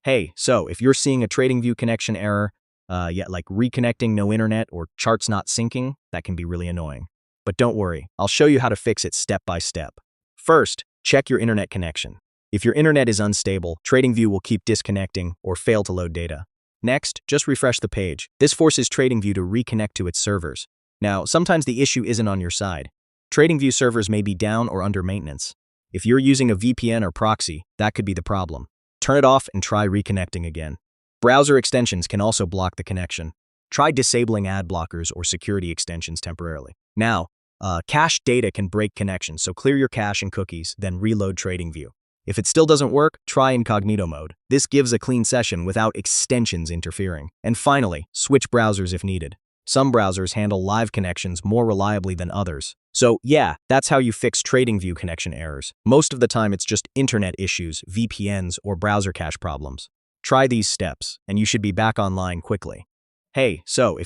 Hey, so if you're seeing a TradingView connection error, yet like reconnecting, no internet, or charts not syncing, that can be really annoying. But don't worry, I'll show you how to fix it step by step. First, check your internet connection. If your internet is unstable, TradingView will keep disconnecting or fail to load data. Next, just refresh the page. This forces TradingView to reconnect to its servers. Now, sometimes the issue isn't on your side. TradingView servers may be down or under maintenance. If you're using a VPN or proxy, that could be the problem. Turn it off and try reconnecting again. Browser extensions can also block the connection. Try disabling ad blockers or security extensions temporarily. Now, cached data can break connections, so clear your cache and cookies, then reload TradingView. If it still doesn't work, try incognito mode. This gives a clean session without extensions interfering. And finally, switch browsers if needed. Some browsers handle live connections more reliably than others. So yeah, that's how you fix TradingView connection errors. Most of the time it's just internet issues, VPNs, or browser cache problems. Try these steps, and you should be back online quickly. Hey, so if